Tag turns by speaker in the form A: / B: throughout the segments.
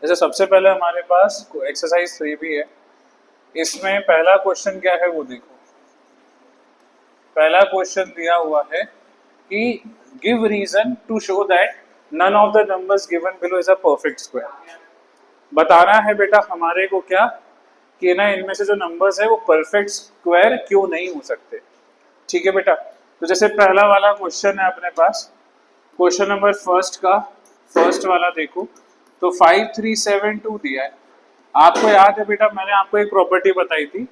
A: जैसे सबसे पहले हमारे पास एक्सरसाइज 3 भी है। इसमें पहला क्वेश्चन क्या है वो देखो। पहला क्वेश्चन दिया हुआ है कि give reason to show that none of the numbers given below is a perfect square. बताना है बेटा हमारे को क्या कि ना इनमें से जो नंबर्स है वो परफेक्ट स्क्वायर क्यों नहीं हो सकते। ठीक है बेटा, तो जैसे पहला वाला क्वेश्चन है अपने पास, क्वेश्चन नंबर फर्स्ट वाला देखो तो 5372 दिया है। आपको याद है बेटा मैंने आपको एक प्रॉपर्टी बताई थी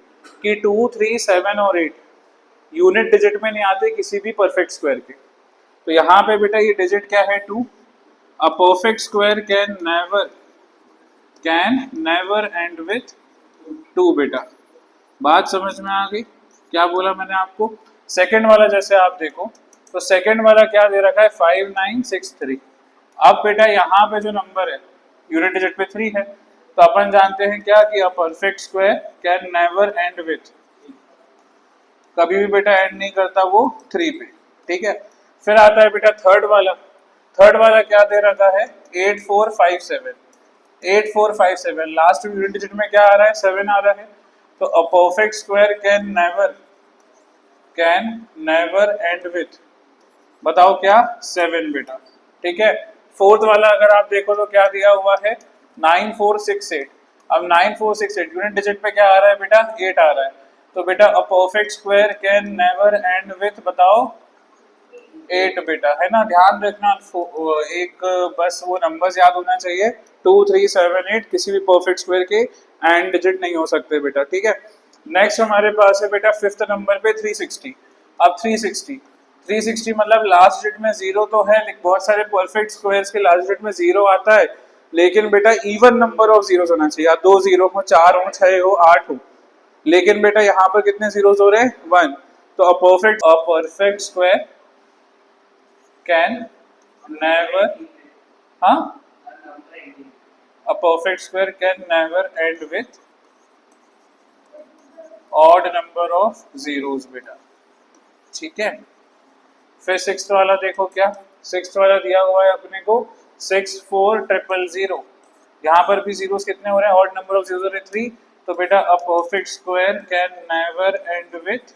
A: कि 2, 3, 7 और 8 यूनिट डिजिट में नहीं आते किसी भी परफेक्ट स्क्वायर के। तो यहाँ पे बेटा ये डिजिट क्या है 2। अ perfect square can never end with 2 बेटा। बात समझ में आ गई? क्या बोला मैंने आपको? सेकंड वाला जैसे आप देखो तो सेकंड वाला क्या दे रखा है 5963। अब बेटा यहाँ पे जो नंबर है यूनिट डिजिट पे 3 है, तो अपन जानते हैं क्या कि अ perfect square can never end with, कभी भी बेटा एंड नहीं करता वो 3 पे। ठीक है, फिर आता है बेटा थर्ड वाला क्या दे रखा है 8457। 8457 लास्ट यूनिट डिजिट में क्या आ रहा है 7 आ रहा है। तो a perfect square can never end with, बताओ क्या 7 बेटा। ठीक है, फोर्थ वाला अगर आप देखो तो क्या दिया हुआ है 9468। अब 9468 यूनिट डिजिट पे क्या आ रहा है बेटा 8 आ रहा है। तो बेटा अ perfect square can never end with, बताओ 8 बेटा, है ना। ध्यान रखना एक बस वो नंबर्स याद होना चाहिए 2, 3, 7, 8 किसी भी परफेक्ट स्क्वायर के एंड डिजिट नहीं हो सकते बेटा। ठीक है, नेक्स्ट हमारे पास है बेटा फिफ्थ नंबर पे 360। अब 360 मतलब लास्ट डिजिट में 0 तो है, लेकिन बहुत सारे परफेक्ट स्क्वायर्स के लास्ट डिजिट में 0 आता है, लेकिन बेटा इवन नंबर ऑफ जीरोस होना चाहिए, या 2 0 हो, 4 हो, 6 हो, 8 हो। लेकिन बेटा यहाँ पर कितने जीरोस हो रहे हैं 1। तो a perfect square can never, हाँ, a perfect square can never end with odd number of zeros बेटा। ठीक है, फिर सिक्स्थ वाला देखो क्या, सिक्स्थ वाला दिया हुआ है अपने को 64000। यहाँ पर भी जीरोस कितने हो रहे हैं, ऑड नंबर ऑफ जीरोस 3। तो बेटा अ perfect square can never end with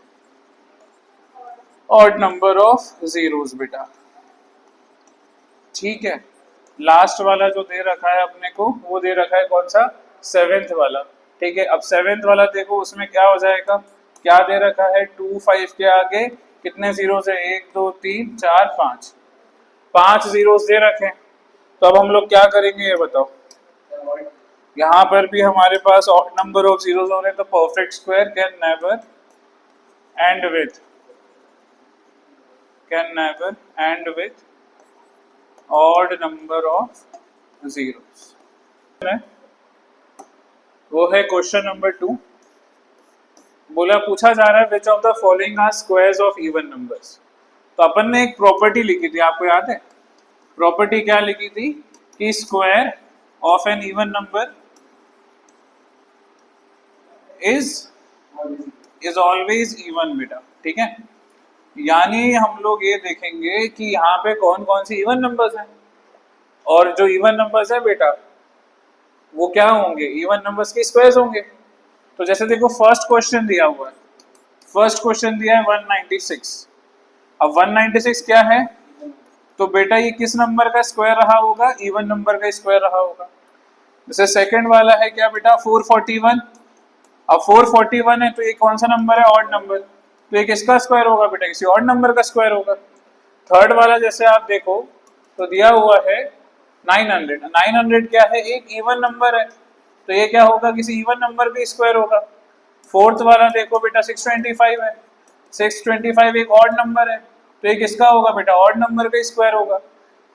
A: odd number of zeros बेटा। ठीक है, लास्ट वाला जो दे रखा है अपने को वो दे रखा है कौन सा, सेवेंथ वाला। ठीक है, अब सेवेंथ वाला देखो उसमें क्या हो जाएगा, क्या दे रखा है 2 5 के आगे कितने जीरोस है 1 2 3 4 5, 5 जीरोस दे रखे। तो अब हम लोग क्या करेंगे ये बताओ। यहाँ पर भी हमारे पास ऑड नंबर ऑफ जीरोस हो रहे हैं, तो perfect square can never end with odd number of zeros. वो है क्वेश्चन नंबर 2। बोला पूछा जा रहा है which of the following are squares of even numbers. तो अपन ने एक प्रॉपर्टी लिखी थी, आपको याद है प्रॉपर्टी क्या लिखी थी कि square of an even number is always even बेटा। ठीक है, यानी हम लोग ये देखेंगे कि यहाँ पे कौन कौन सी इवन नंबर्स हैं, और जो इवन नंबर्स है बेटा वो क्या होंगे, इवन नंबर्स के स्क्वायर्स होंगे। तो जैसे देखो फर्स्ट क्वेश्चन दिया हुआ है, फर्स्ट क्वेश्चन दिया है 196। अब 196 क्या है, तो बेटा ये किस नंबर का स्क्वायर रहा होगा, इवन नंबर का स्क्वायर रहा होगा। जैसे सेकंड वाला है क्या बेटा 441। अब 441 है तो ये कौन सा नंबर है, ऑड नंबर, तो ये किसका स्क्वायर होगा बेटा, किसी ऑड नंबर का स्क्वायर होगा। थर्ड वाला जैसे आप देखो तो दिया हुआ है 900। 900 क्या है, एक इवन नंबर है, तो ये क्या होगा, किसी इवन नंबर का स्क्वायर होगा। फोर्थ वाला देखो बेटा 625 है, 625 एक ऑड नंबर है, तो ये किसका होगा बेटा, ऑड नंबर का स्क्वायर होगा।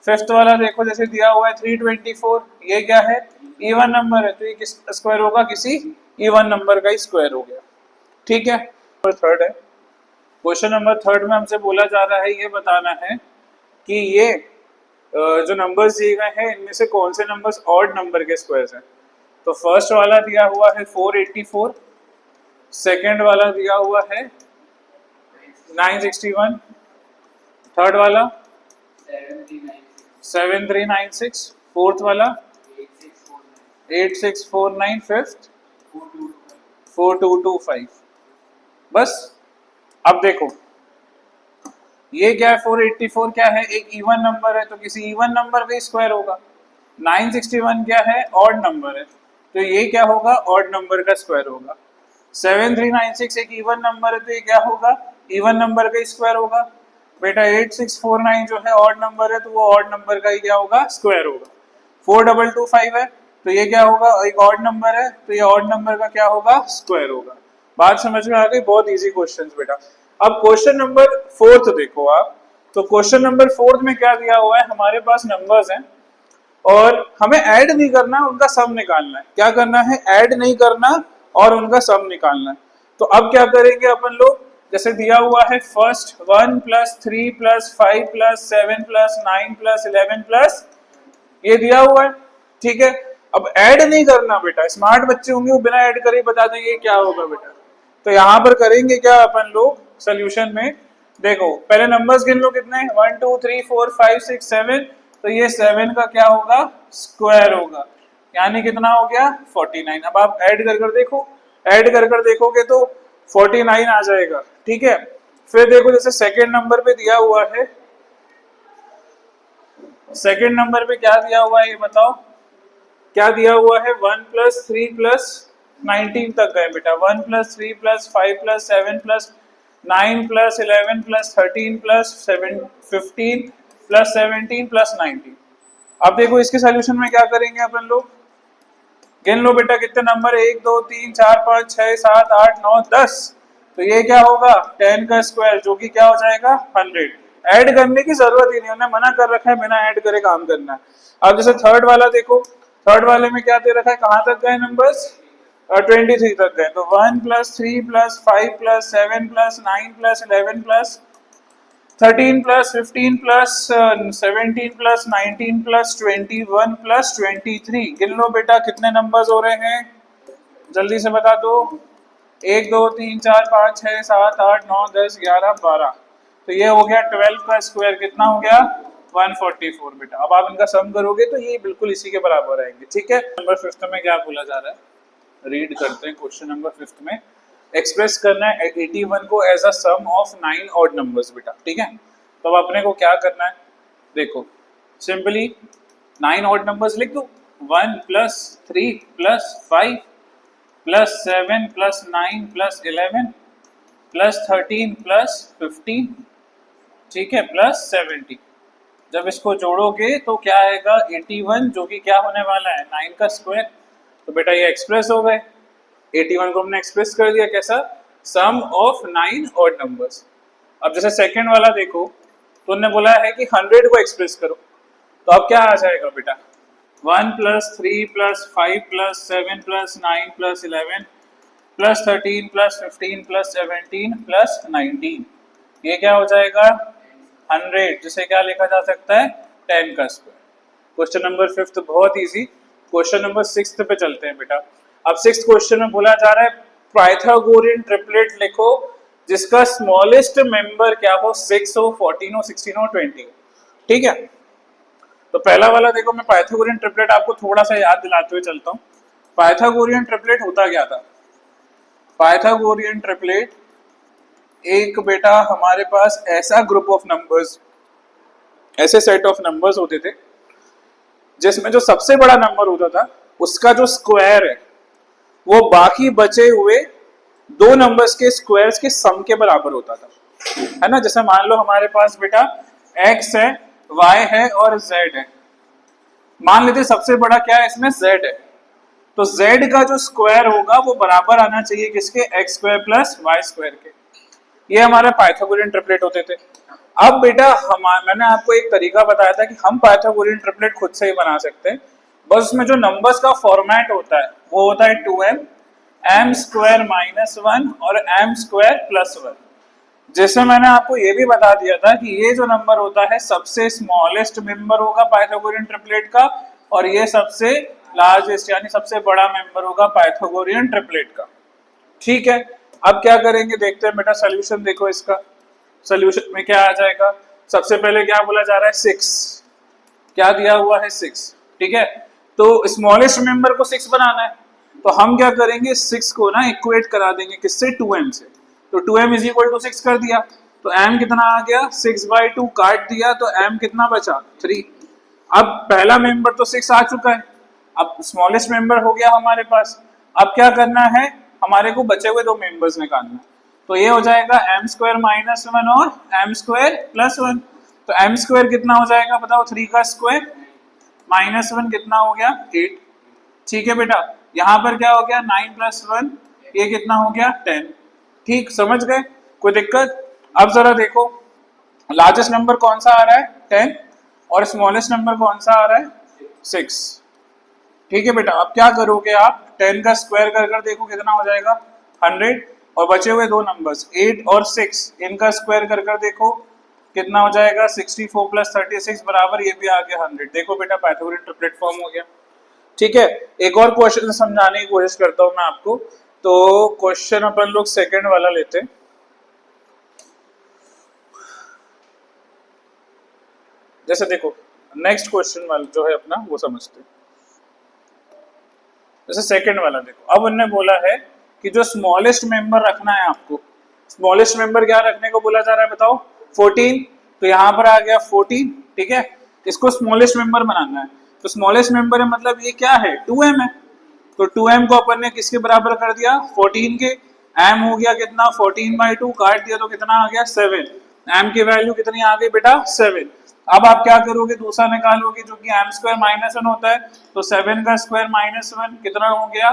A: फिफ्थ वाला देखो जैसे दिया हुआ है 324, ये क्या है, इवन नंबर है, तो ये किस स्क्वायर होगा, किसी इवन नंबर का स्क्वायर हो गया। ठीक है, थर्ड है, क्वेश्चन नंबर थर्ड में हमसे बोला जा रहा है ये बताना है कि ये जो नंबर्स दिए गए हैं इनमें से कौन से नंबर्स ऑड नंबर के स्क्वायर्स हैं। तो फर्स्ट वाला दिया हुआ है 484, सेकंड वाला दिया हुआ है 961, थर्ड वाला 7396, फोर्थ वाला 8649 फिफ्थ 4225। बस अब देखो ये क्या है, 484 क्या है, एक इवन नंबर है तो किसी इवन नंबर का स्क्वायर होगा। 961 क्या है, ऑड नंबर है तो ये क्या होगा, ऑड नंबर का स्क्वायर होगा। 7396 एक इवन नंबर है तो ये क्या होगा, इवन नंबर का स्क्वायर होगा। बेटा 8649 जो है ऑड नंबर है तो वो ऑड नंबर का ही क्या होगा, स्क्वायर होगा। 4225 है तो ये क्या होगा, एक ऑड नंबर है तो ये ऑड नंबर का क्या होगा, स्क्वायर होगा। बात समझ में आ गई, बहुत इजी क्वेश्चन बेटा। अब क्वेश्चन नंबर 4 देखो आप, तो क्वेश्चन नंबर 4 में क्या दिया हुआ है, हमारे पास नंबर्स हैं और हमें ऐड नहीं करना, उनका सम निकालना है। क्या करना है, ऐड नहीं करना और उनका सम निकालना है। तो अब क्या करेंगे अपन लोग, जैसे दिया हुआ है फर्स्ट 1 + 3 + 5 + 7 + 9 + 11 प्लस ये दिया हुआ है, ठीक है। अब ऐड नहीं करना बेटा, स्मार्ट बच्चे होंगे वो बिना ऐड करे बता देंगे क्या होगा बेटा। तो यहाँ पर करेंगे क्या अपन लोग सोल्यूशन में, देखो पहले नंबर्स गिन लो कितने, 1 2 3 4 5 6 7, तो ये 7 का क्या होगा, स्क्वायर होगा, यानी कितना हो गया 49। अब आप ऐड कर कर देखो, ऐड कर कर देखोगे तो 49 आ जाएगा, ठीक है। फिर देखो जैसे सेकेंड नंबर पे दिया हुआ है, सेकेंड नंबर पे क्या दिया हुआ है ये बताओ, क्या दिया हुआ है, 1 + 3 + 19 तक गए बेटा, 1 + 3 + 5 + 7 + 9 + 11 + 13 + 7 15 + 17 + 19। अब देखो इसके सॉल्यूशन में क्या करेंगे अपन लोग, गिन लो बेटा कितने नंबर है, 1 2 3 4 5 6 7 8 9 10, तो ये क्या होगा 10 का स्क्वायर जो कि क्या हो जाएगा 100। ऐड करने की जरूरत ही नहीं, उन्होंने मना कर रखा है बिना ऐड करे काम करना है। अब जैसे थर्ड वाला देखो, थर्ड वाले में क्या दे रखा है, कहां तक गए नंबर्स, 23 तक गए, तो 1 + 3 + 5 + 7 + 9 + 11 + 13 + 15 + 17 + 19 + 21 + 23, गिन लो बेटा कितने नंबर्स हो रहे हैं, जल्दी से बता दो, 1 2 3 4 5 6 7 8 9 10 11 12, तो ये हो गया 12 का स्क्वायर, कितना हो गया 144 बेटा। अब आप इनका सम करोगे तो ये बिल्कुल इसी के बराबर आएंगे, ठीक है। नंबर 5 में क्या बोला जा रहा है, रीड करते हैं। क्वेश्चन नंबर 5 में एक्सप्रेस करना है 81 को as a sum of 9 odd numbers बेटा, ठीक है। तो अब अपने को क्या करना है, देखो सिंपली 9 ऑड नंबर्स लिख दो, 1 + 3 + 5 + 7 + 9 + 11 + 13 + 15, ठीक है, + 70। जब इसको जोड़ोगे तो क्या आएगा 81, जो कि क्या होने वाला है 9 का स्क्वायर। तो बेटा ये एक्सप्रेस हो गए, 81 को हमने एक्सप्रेस कर दिया कैसा, सम ऑफ 9 ऑड नंबर्स। अब जैसे सेकंड वाला देखो, तो उन्होंने बोला है कि 100 को एक्सप्रेस करो, तो अब क्या आ जाएगा बेटा, 1 + 3 + 5 + 7 + 9 + 11 + 13 + 15 + 17 + 19, ये क्या हो जाएगा 100, जिसे क्या लिखा जा सकता है 10 का स्क्वायर। क्वेश्चन नंबर 5 बहुत इजी। क्वेश्चन नंबर 6 पे चलते हैं बेटा। अब 6th क्वेश्चन में बोला जा रहा है पाइथागोरियन ट्रिपलेट लिखो जिसका स्मॉलेस्ट मेंबर क्या हो, 6 हो, 14 हो, 16 हो, 20 हो, ठीक है। तो पहला वाला देखो, मैं पाइथागोरियन ट्रिपलेट आपको थोड़ा सा याद दिलाते हुए चलता हूँ। पाइथागोरियन ट्रिपलेट होता क्या था, पाइथागोरियन ट्रिपलेट एक बेटा हमारे पास ऐसा ग्रुप ऑफ नंबर्स, ऐसे सेट ऑफ नंबर्स होते थे जिसमें जो सबसे बड़ा नंबर होता था उसका जो स्क्वायर है वो बाकी बचे हुए दो नंबर्स के स्क्वायर्स के सम के बराबर होता था, है ना। जैसे मान लो हमारे पास बेटा x है, y है और z है, मान लेते सबसे बड़ा क्या है इसमें z है, तो z का जो स्क्वायर होगा वो बराबर आना चाहिए किसके, x² + y² के। ये हमारे पाइथागोरियन ट्रिपलेट होते थे। अब बेटा मैंने आपको एक तरीका बताया था कि हम पाइथागोरियन ट्रिपलेट खुद से ही बना सकते हैं, बस उसमें जो नंबर्स का फॉर्मेट होता है वो होता है 2m, m² - 1 और m² + 1। जैसे मैंने आपको ये भी बता दिया था कि ये जो नंबर होता है सबसे स्मॉलेस्ट मेंबर होगा पाइथागोरियन ट्रिपलेट का, और ये सबसे लार्जेस्ट यानी सबसे बड़ा मेंबर होगा पाइथागोरियन ट्रिपलेट का, ठीक है। अब क्या करेंगे देखते हैं बेटा, सोल्यूशन देखो इसका, सोल्यूशन में क्या आ जाएगा। सबसे पहले क्या बोला जा रहा है 6, क्या दिया हुआ है 6, ठीक है। तो स्मॉलेस्ट मेंबर को 6 बनाना है, तो हम क्या करेंगे 6 को ना इक्वेट करा देंगे किससे, 2m से। तो 2m इज इक्वल टू 6 कर दिया, तो m कितना आ गया 6/2, काट दिया तो m कितना बचा 3। अब पहला मेंबर तो 6 आ चुका है, अब स्मॉलेस्ट मेंबर हो गया हमारे पास। अब क्या करना है, हमारे को बचे हुए दो मेंबर्स निकालना है। तो ये हो जाएगा m² - 1 और m² + 1। तो m² कितना हो जाएगा बताओ, 3 का स्क्वायर -1 कितना हो गया 8। ठीक है बेटा, यहाँ पर क्या हो गया 9 + 1, ये कितना हो गया 10। ठीक, समझ गए, कोई दिक्कत? अब जरा देखो लार्जेस्ट नंबर कौन सा आ रहा है 10 और स्मॉलेस्ट नंबर कौन सा आ रहा है 6। ठीक है बेटा, अब क्या करोगे आप 10 का स्क्वायर कर देखो कितना हो जाएगा 100, और बचे हुए दो नंबर्स 8 और 6 इनका स्क्वायर कर देखो कितना हो जाएगा 64 + 36 बराबर, ये भी आ गया 100। देखो बेटा पाइथागोरस ट्रिपलेट फॉर्म हो गया। ठीक है, एक और क्वेश्चन समझाने की कोशिश करता हूं मैं आपको। तो क्वेश्चन अपन लोग सेकंड वाला लेते हैं। जैसे देखो नेक्स्ट क्वेश्चन वाला जो है अपना वो समझते हैं। जैसे सेकंड वाला देखो, अब उन्होंने बोला है कि जो स्मॉलेस्ट मेंबर रखना है आपको, स्मॉलेस्ट मेंबर क्या रखने को बोला जा रहा है बताओ 14। तो यहाँ पर आ गया 14, ठीक है, इसको स्मॉलेस्ट मेंबर बनाना है। तो स्मॉलेस्ट मेंबर है मतलब ये क्या है 2m है, तो 2m को अपन ने किसके बराबर कर दिया 14 के। m हो गया कितना 14/2, काट दिया तो कितना आ गया 7। m की वैल्यू कितनी आ गई बेटा 7। अब आप क्या करोगे दूसरा निकालोगे जो कि m² - 1 होता है, तो 7 का स्क्वायर -1 कितना हो गया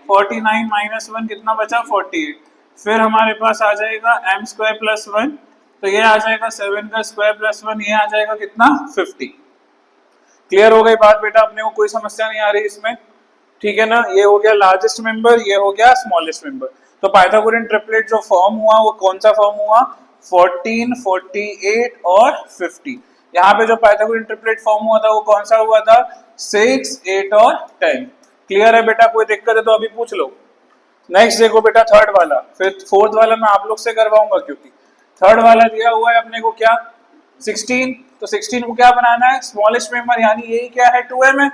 A: 49 - 1 कितना बचा 48। फिर हमारे पास आ जाएगा m² + 1, तो ये आ जाएगा 7 का स्क्वायर + 1, ये आ जाएगा कितना 50। क्लियर हो गई बात बेटा, अपने को कोई समस्या नहीं आ रही इसमें, ठीक है ना। ये हो गया लार्जेस्ट मेंबर, ये हो गया स्मॉलेस्ट मेंबर। तो पाइथागोरस ट्रिपलेट जो फॉर्म हुआ वो कौन सा फॉर्म हुआ 14, 48 और 50। यहाँ पे जो पाइथागोरस ट्रिपलेट फॉर्म हुआ था वो कौन सा हुआ था 6, 8 और 10। क्लियर है बेटा, कोई दिक्कत है तो अभी पूछ लो। नेक्स्ट देखो बेटा थर्ड वाला, फिर फोर्थ वाला मैं आप लोग से करवाऊंगा क्योंकि थर्ड वाला दिया हुआ है अपने को क्या 16। तो 16 को क्या बनाना है स्मॉलेस्ट मेंबर, यानी यही क्या है 2m है।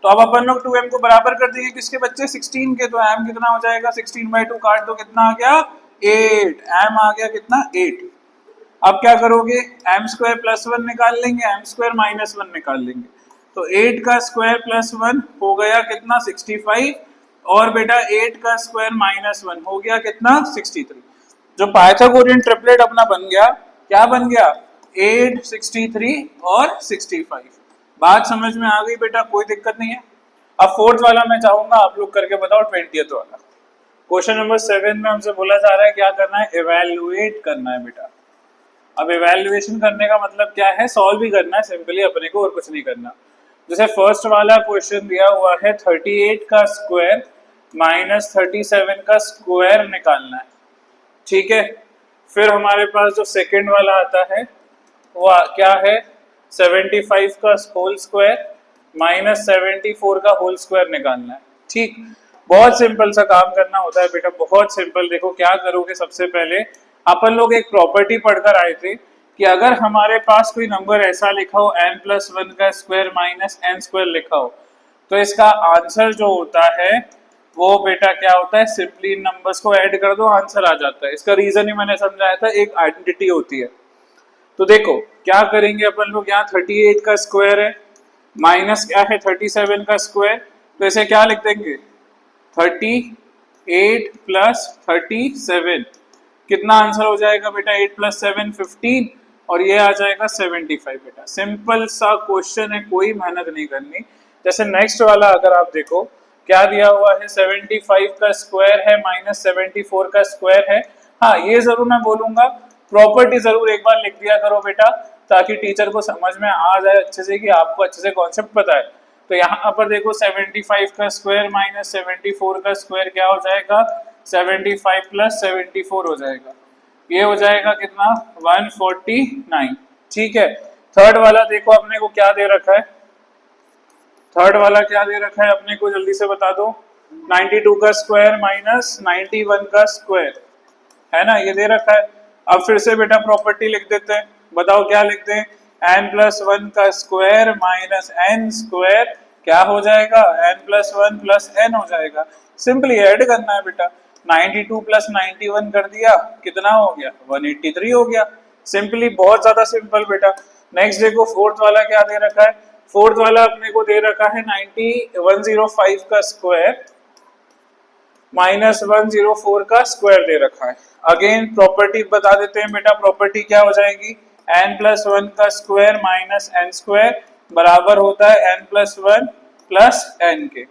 A: तो अब अपन लोग 2m को बराबर कर देंगे किसके बच्चे 16 के, तो m कितना हो जाएगा 16/2, काट दो कितना आ गया 8, m आ गया कितना 8। अब क्या करोगे m² + 1 निकाल लेंगे, m² - 1 निकाल लेंगे, तो 8 का स्क्वायर + 1 हो गया कितना 65, और बेटा 8 का स्क्वायर -1 हो गया कितना 63। जो पाइथागोरियन ट्रिपलेट अपना बन गया, क्या बन गया 8, 63 और 65। बात समझ में आ गई बेटा, कोई दिक्कत नहीं है। अब फोर्थ वाला मैं चाहूंगा आप लोग करके बताओ 20th वाला। क्वेश्चन नंबर 7 में हमसे बोला जा रहा है क्या करना है इवेल्युएट करना है बेटा। अब इवेल्युएशन करने का मतलब क्या है, सॉल्व भी करना है सिंपली अपने को, और कुछ नहीं करना। जैसे फर्स्ट वाला क्वेश्चन दिया हुआ है 38 का स्क्वायर -37 का स्क्वायर निकालना है, ठीक है। फिर हमारे पास जो सेकंड वाला आता है वो क्या है 75 का होल स्क्वायर -74 का होल स्क्वायर निकालना है, ठीक। बहुत सिंपल सा काम करना होता है बेटा, बहुत सिंपल। देखो क्या करोगे, सबसे पहले अपन लोग एक प्रॉपर्टी पढ़कर आए थे कि अगर हमारे पास कोई नंबर ऐसा लिखा हो n+1 का स्क्वायर -n² लिखा हो, तो इसका आंसर जो होता है वो बेटा क्या होता है सिंपली इन नंबर्स को ऐड कर दो आंसर आ जाता है। इसका रीजन ही मैंने समझाया था, एक आइडेंटिटी होती है। तो देखो क्या करेंगे अपन लोग, यहाँ 38 का स्क्वायर है माइनस क्या है 37 का स्क्वायर, तो इसे क्या लिख देंगे 38 + 37, कितना आंसर हो जाएगा बेटा 8 + 7 15, और ये आ जाएगा 75 बेटा। सिंपल सा क्वेश्चन है, कोई मेहनत नहीं करनी। जैसे नेक्स्ट वाला अगर आप देखो क्या दिया हुआ है 75 का स्क्वायर है -74 का स्क्वायर है। हाँ ये जरूर मैं बोलूंगा प्रॉपर्टी जरूर एक बार लिख दिया करो बेटा, ताकि टीचर को समझ में आ जाए अच्छे से कि आपको अच्छे से कॉन्सेप्ट पता है। तो यहाँ पर देखो 75 का स्क्वायर -74 का स्क्वायर क्या हो जाएगा 75 + 74 हो जाएगा, ये हो जाएगा कितना 149, ठीक है। थर्ड वाला देखो अपने को क्या दे रखा है, थर्ड वाला क्या दे रखा है अपने को जल्दी से बता दो 92 का स्क्वायर -91 का स्क्वायर है ना, ये दे रखा है। अब फिर से बेटा प्रॉपर्टी लिख देते हैं, बताओ क्या लिखते हैं n + 1 का स्क्वायर -n² क्या हो जाएगा, n+1 प्लस n हो जाएगा। सिंपली ऐड करना है बेटा, 92 प्लस 91 कर दिया, कितना हो गया, 183 हो गया। सिंपली, बहुत ज्यादा सिंपल बेटा। नेक्स्ट देखो फोर्थ वाला क्या दे रखा है। फोर्थ वाला अपने को दे रखा है 105 का स्क्वायर माइनस 104 का स्क्वायर दे रखा है। अगेन प्रॉपर्टी बता देते हैं बेटा, प्रॉपर्टी क्या हो जाएगी, n+1 का स्क्वायर माइनस n स्क्वायर बराबर होता है n+1 प्लस n के।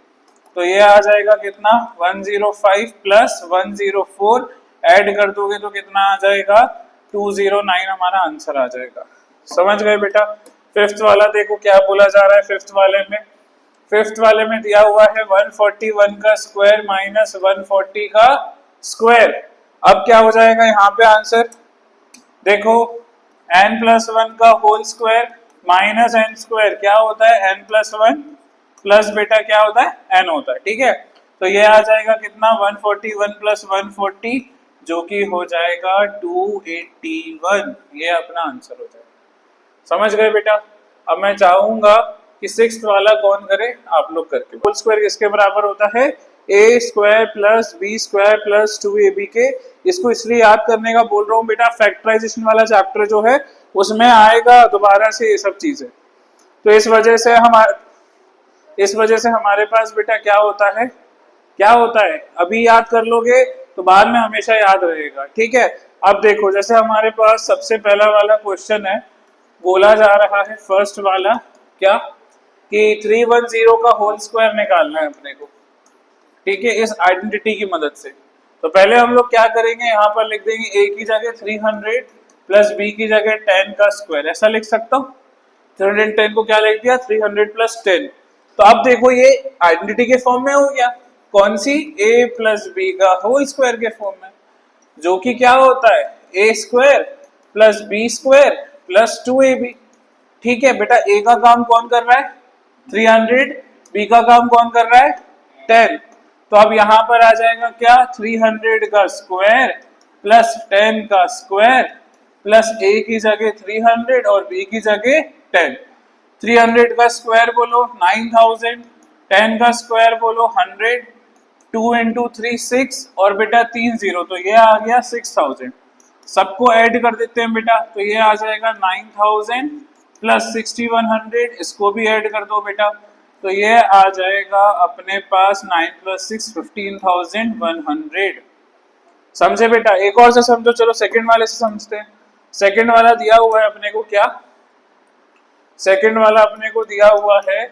A: तो ये आ जाएगा कितना, 105 प्लस 104 ऐड कर दोगे तो कितना आ जाएगा, 209 हमारा आंसर आ जाएगा। समझ गए बेटा। फिफ्थ वाला देखो क्या बोला जा रहा है। फिफ्थ वाले में दिया हुआ है 141 का स्क्वायर माइनस 140 का स्क्वायर। अब क्या हो जाएगा यहाँ पे आंसर, देखो n+1 का whole square minus n square क्या होता है, n+1 प्लस बेटा क्या होता है, n होता है। ठीक है, तो ये आ जाएगा कितना, 141 प्लस 140 जो कि हो जाएगा 281। ये अपना आंसर हो जाएगा। समझ गए बेटा। अब मैं चाहूंगा कि सिक्स्थ वाला कौन करे, आप लोग करके। होल स्क्वायर किसके बराबर होता है, A square plus B square plus 2ab के। इसको इसलिए याद करने का बोल रहा हूँ बेटा, फैक्टराइजेशन वाला चैप्टर जो है उसमें आएगा दोबारा से ये सब चीजें। तो इस वजह से हमारे पास बेटा क्या होता है, अभी याद कर लोगे तो बाद में हमेशा याद रहेगा। ठीक है, अब देखो जैसे हमारे पास सबसे पहला वाला क्वेश्चन है, बोला जा रहा है फर्स्ट वाला क्या, कि 310 का होल स्क्वायर निकालना है अपने को। ठीक है, इस आइडेंटिटी की मदद से। तो पहले हम लोग क्या करेंगे, यहाँ पर लिख देंगे a की जगह 300 प्लस b की जगह 10 का स्क्वायर। ऐसा लिख सकता हूँ, 310 को क्या लिख दिया, 300 प्लस 10। तो अब देखो ये आइडेंटिटी के फॉर्म में हो गया, कौन सी, a प्लस बी का होल स्क्वायर के फॉर्म में, जो कि क्या होता है, a square plus B square plus 2ab। ठीक है बेटा, a का काम कौन कर रहा है, 300, b का काम कौन कर रहा है, 10। तो अब यहां पर आ जाएगा क्या, 300 का स्क्वायर प्लस 10 का स्क्वायर प्लस a की जगह 300 और b की जगह 10। 300 का स्क्वायर बोलो 9000, 10 का स्क्वायर बोलो 100, 2 इंटू 3 6 और बेटा 3 0, तो ये आ गया 6000। सबको ऐड कर देते हैं बेटा, तो ये आ जाएगा 9000 प्लस 6100, इसको भी ऐड कर दो बेटा, तो ये आ जाएगा अपने पास 9 प्लस 6 15100। समझे बेटा। एक और से समझो, चलो सेकंड वाले से समझते हैं। सेकंड वाला दिया हुआ है अपने को क्या, सेकंड वाला अपने को दिया हुआ है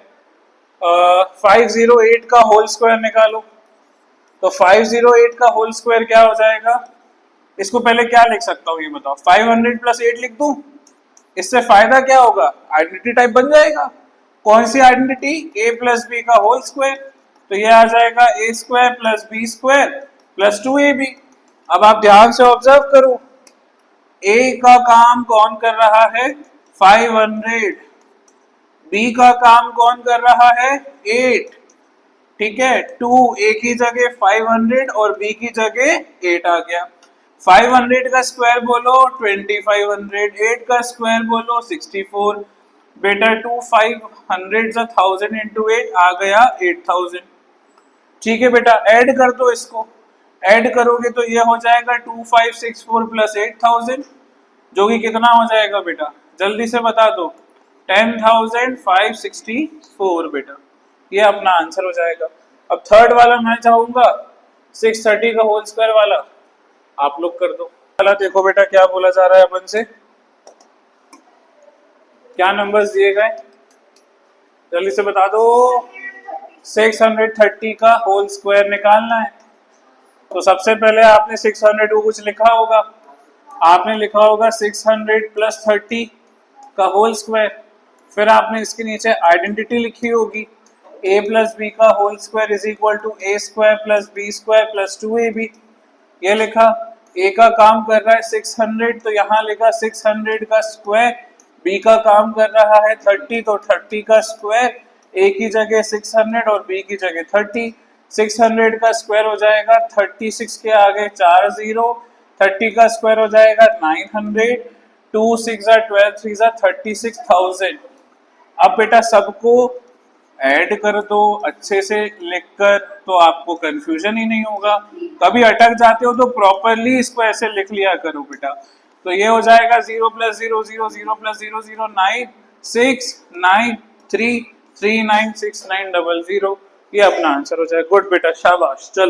A: 508 का होल स्क्वायर निकालो। तो 508 का होल स्क्वायर क्या हो जाएगा, इसको पहले क्या लिख सकता हूँ ये बताओ, 500 प्लस 8 लिख दूं, इससे फायदा क्या होगा, आइडेंटिटी टाइप बन जाएगा। कौन सी आइडेंटिटी, a प्लस बी का होल स्क्वायर। तो ये आ जाएगा a square plus B square plus 2ab। अब आप ध्यान से ऑब्जर्व करो, a का काम कौन कर रहा है, 500, b का काम कौन कर रहा है, 8। ठीक है, 2 a की जगह 500 और b की जगह 8 आ गया। 500 का स्क्वायर बोलो 2500, 8 का स्क्वायर बोलो 64। बेटा 2 500 1000 इंटू 8 आ गया 8000। ठीक है बेटा, ऐड कर दो इसको, ऐड करोगे तो ये हो जाएगा 2564 प्लस 8000, जो कि कितना हो जाएगा बेटा, जल्दी से बता दो, 10564 बेटा। ये अपना आंसर हो जाएगा। अब थर्ड वाला मैं चाहूंगा 630 का होल स्क्वायर वाला, आप लोग कर दो। वाला देखो बेटा क्या बोला जा रहा है अपन से, क्या नंबर्स दिए गए, जल्दी से बता दो। 630 का होल स्क्वायर निकालना है। तो सबसे पहले आपने 600 को कुछ लिखा होगा, आपने लिखा होगा 600 प्लस 30 का होल स्क्वायर। फिर आपने इसके नीचे आइडेंटिटी लिखी होगी, a प्लस बी का whole square is equal to a square plus B square plus 2ab। ये लिखा, a का काम कर रहा है 600, तो यहाँ लिखा 600 का स्क्वायर, b का काम कर रहा है 30, तो 30 का स्क्वायर, a की जगह 600 और b की जगह 30। 600 का स्क्वायर हो जाएगा 36 के आगे 4 0, 30 का स्क्वायर हो जाएगा 900, 2 6 12 3 36,000। अब बेटा सबको ऐड कर दो अच्छे से लिखकर, तो आपको कंफ्यूजन ही नहीं होगा। कभी अटक जाते हो तो प्रॉपरली इसको ऐसे लिख लिया करो बेटा। तो ये हो जाएगा 0 + 0 0 0 + 0 0 9 6 9 3 3 9 6 9 0 0। ये अपना आंसर हो जाएगा। गुड बेटा, शाबाश। चलो